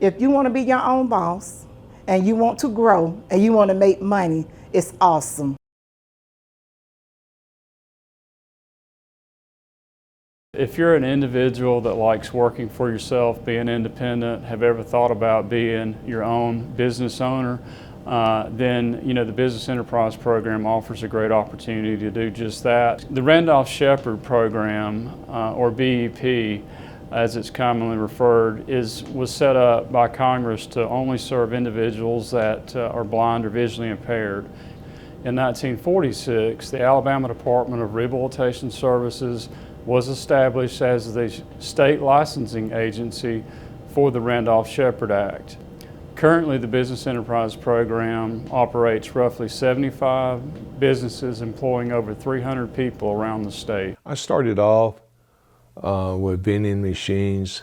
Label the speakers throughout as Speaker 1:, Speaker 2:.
Speaker 1: If you want to be your own boss and you want to grow and you want to make money, it's awesome.
Speaker 2: If you're an individual that likes working for yourself, being independent, have ever thought about being your own business owner, then the Business Enterprise Program offers a great opportunity to do just that. The Randolph-Sheppard Program, or BEP, as it's commonly referred, was set up by Congress to only serve individuals that are blind or visually impaired. In 1946, the Alabama Department of Rehabilitation Services was established as the state licensing agency for the Randolph-Sheppard Act. Currently, the Business Enterprise Program operates roughly 75 businesses employing over 300 people around the state.
Speaker 3: I started off with vending machines,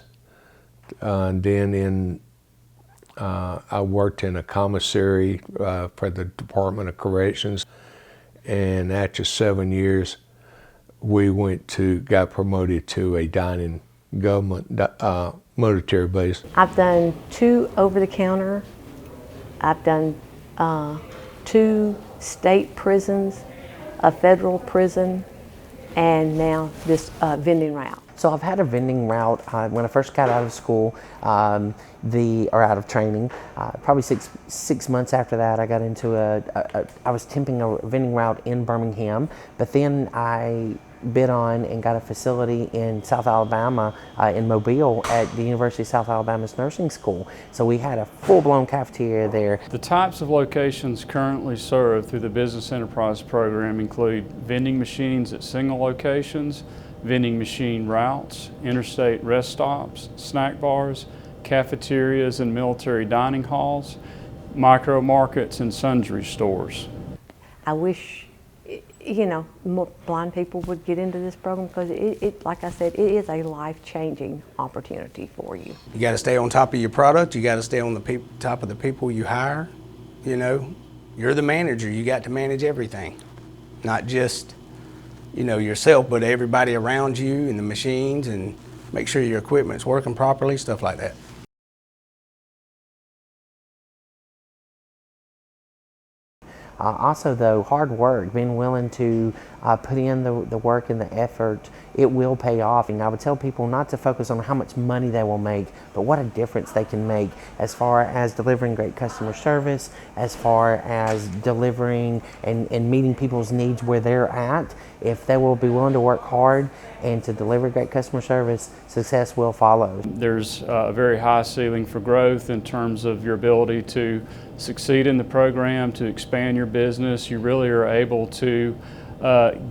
Speaker 3: and then I worked in a commissary for the Department of Corrections, and after 7 years, we got promoted to a dining government military base.
Speaker 4: I've done 2 over-the-counter. I've done 2 state prisons, a federal prison, and now this vending route.
Speaker 5: So I've had a vending route when I first got out of school, or out of training. Probably six months after that, I got into I was temping a vending route in Birmingham, but then I bid on and got a facility in South Alabama, in Mobile, at the University of South Alabama's nursing school. So we had a full-blown cafeteria there.
Speaker 2: The types of locations currently served through the Business Enterprise Program include vending machines at single locations, vending machine routes, interstate rest stops, snack bars, cafeterias and military dining halls, micro markets, and sundry stores.
Speaker 4: I wish more blind people would get into this program, because like I said, it is a life-changing opportunity for you.
Speaker 6: You got to stay on top of your product. You got to stay on the top of the people you hire. You're the manager. You got to manage everything, not just yourself, but everybody around you and the machines, and make sure your equipment's working properly, stuff like that.
Speaker 5: Also, though, hard work, being willing to put in the work and the effort, it will pay off. And I would tell people not to focus on how much money they will make, but what a difference they can make as far as delivering great customer service, as far as delivering and meeting people's needs where they're at. If they will be willing to work hard and to deliver great customer service, success will follow.
Speaker 2: There's a very high ceiling for growth in terms of your ability to succeed in the program, to expand your business. You really are able to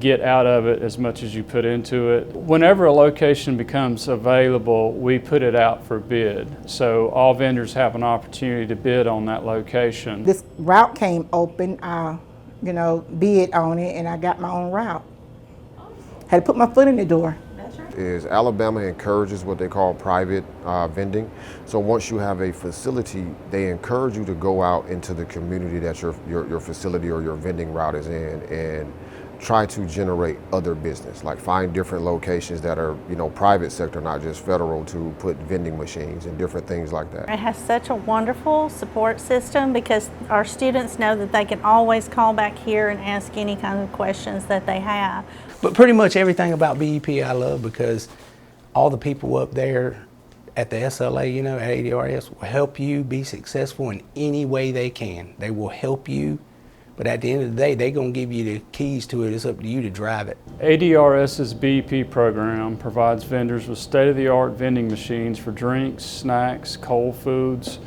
Speaker 2: get out of it as much as you put into it. Whenever a location becomes available, we put it out for bid. So all vendors have an opportunity to bid on that location.
Speaker 1: This route came open, I bid on it, and I got my own route. Had to put my foot in the door.
Speaker 7: Is Alabama encourages what they call private vending. So once you have a facility, they encourage you to go out into the community that your facility or your vending route is in, and try to generate other business, like find different locations that are private sector, not just federal, to put vending machines and different things like that.
Speaker 8: It has such a wonderful support system, because our students know that they can always call back here and ask any kind of questions that they have.
Speaker 6: But pretty much everything about BEP I love, because all the people up there at the SLA, at ADRS, will help you be successful in any way they can. They will help you, but at the end of the day, they're going to give you the keys to it. It's up to you to drive it.
Speaker 2: ADRS's BEP program provides vendors with state-of-the-art vending machines for drinks, snacks, cold foods,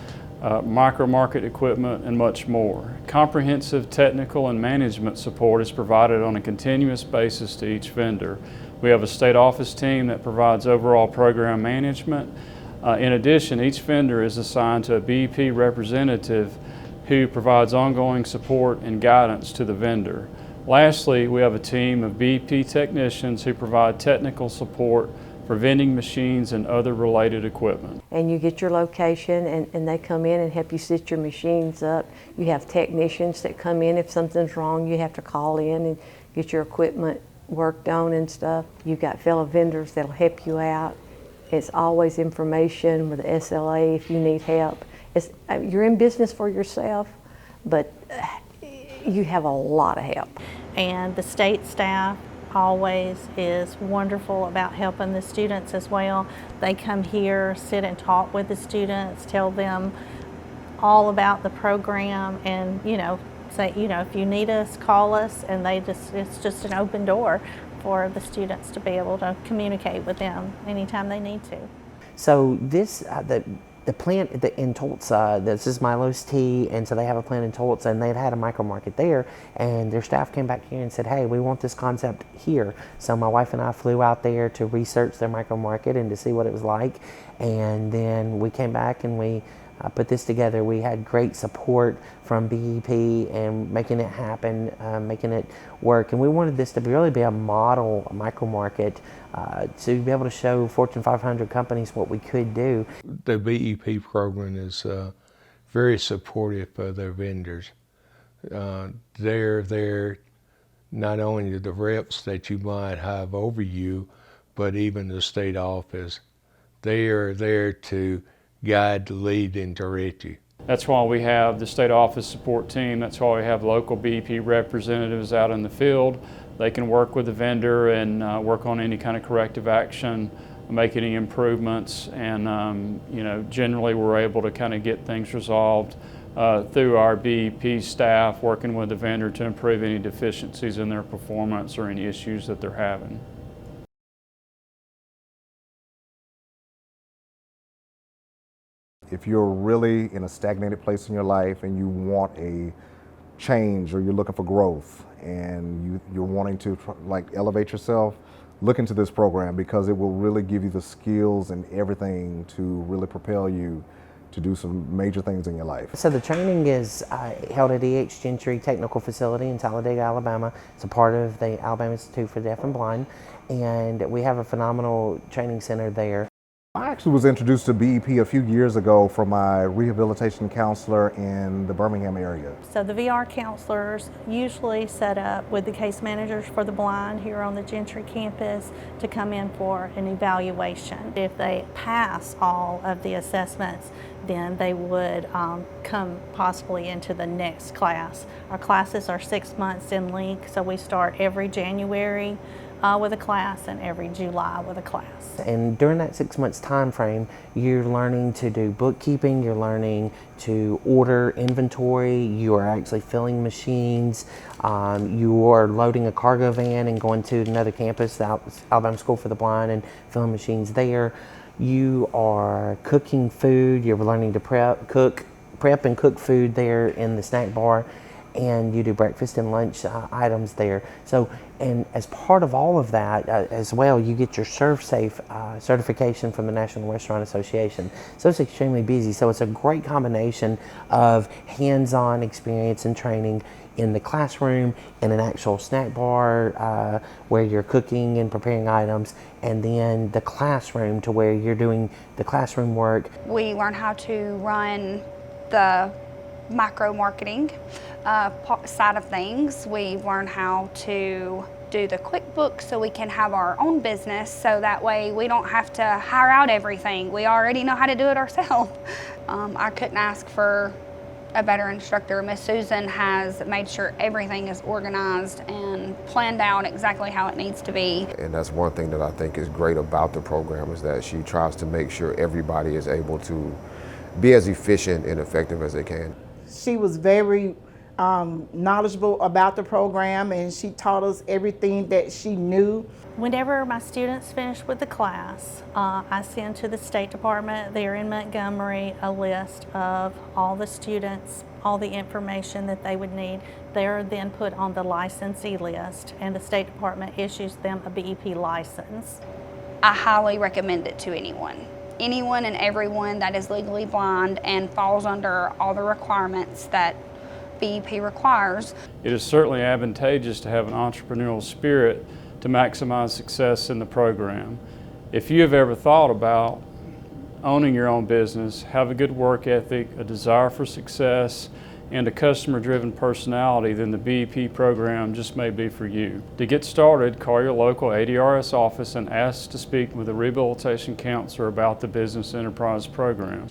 Speaker 2: micro-market equipment, and much more. Comprehensive technical and management support is provided on a continuous basis to each vendor. We have a state office team that provides overall program management. In addition, each vendor is assigned to a BEP representative who provides ongoing support and guidance to the vendor. Lastly, we have a team of BEP technicians who provide technical support for vending machines and other related equipment.
Speaker 4: And you get your location, and they come in and help you set your machines up. You have technicians that come in. If something's wrong, you have to call in and get your equipment worked on and stuff. You've got fellow vendors that'll help you out. It's always information with the SLA if you need help. You're in business for yourself, but you have a lot of help.
Speaker 8: And the state staff always is wonderful about helping the students as well. They come here, sit and talk with the students, tell them all about the program, and say, if you need us, call us, and it's just an open door for the students to be able to communicate with them anytime they need to.
Speaker 5: So this, the plant in Tulsa, this is Milo's Tea, and so they have a plant in Tulsa, and they'd had a micro market there, and their staff came back here and said, hey, we want this concept here. So my wife and I flew out there to research their micro market and to see what it was like, and then we came back and we put this together. We had great support from BEP and making it happen, making it work, and we wanted this to really be a model micro market to be able to show Fortune 500 companies what we could do.
Speaker 3: The BEP program is very supportive of their vendors. They're there, not only the reps that you might have over you, but even the state office. They are there to guide, lead, and direct you.
Speaker 2: That's why we have the state office support team. That's why we have local BEP representatives out in the field. They can work with the vendor and work on any kind of corrective action, make any improvements, and generally we're able to kind of get things resolved through our BEP staff working with the vendor to improve any deficiencies in their performance or any issues that they're having.
Speaker 9: If you're really in a stagnated place in your life and you want a change, or you're looking for growth and you're wanting to elevate yourself, look into this program, because it will really give you the skills and everything to really propel you to do some major things in your life.
Speaker 5: So the training is held at EH Gentry Technical Facility in Talladega, Alabama. It's a part of the Alabama Institute for the Deaf and Blind, and we have a phenomenal training center there.
Speaker 9: I actually was introduced to BEP a few years ago from my rehabilitation counselor in the Birmingham area.
Speaker 8: So the VR counselors usually set up with the case managers for the blind here on the Gentry campus to come in for an evaluation. If they pass all of the assessments, then they would come possibly into the next class. Our classes are 6 months in length, so we start every January with a class and every July with a class.
Speaker 5: And during that 6 months time frame, you're learning to do bookkeeping, you're learning to order inventory, you are actually filling machines, you are loading a cargo van and going to another campus, the Alabama School for the Blind, and filling machines there. You are cooking food, you're learning to prep and cook food there in the snack bar, and you do breakfast and lunch items there. So, and as part of all of that as well, you get your ServSafe certification from the National Restaurant Association. So it's extremely busy. So it's a great combination of hands-on experience and training in the classroom, in an actual snack bar where you're cooking and preparing items, and then the classroom to where you're doing the classroom work.
Speaker 10: We learn how to run the micro marketing side of things. We learn how to do the QuickBooks so we can have our own business, so that way we don't have to hire out everything. We already know how to do it ourselves. I couldn't ask for a better instructor. Miss Susan has made sure everything is organized and planned out exactly how it needs to be.
Speaker 7: And that's one thing that I think is great about the program, is that she tries to make sure everybody is able to be as efficient and effective as they can.
Speaker 1: She was very knowledgeable about the program, and she taught us everything that she knew.
Speaker 8: Whenever my students finish with the class, I send to the State Department there in Montgomery a list of all the students, all the information that they would need. They're then put on the licensee list, and the State Department issues them a BEP license.
Speaker 10: I highly recommend it to anyone. Anyone and everyone that is legally blind and falls under all the requirements that BEP requires.
Speaker 2: It is certainly advantageous to have an entrepreneurial spirit to maximize success in the program. If you have ever thought about owning your own business, have a good work ethic, a desire for success, and a customer-driven personality, then the BEP program just may be for you. To get started, call your local ADRS office and ask to speak with a rehabilitation counselor about the Business Enterprise Program.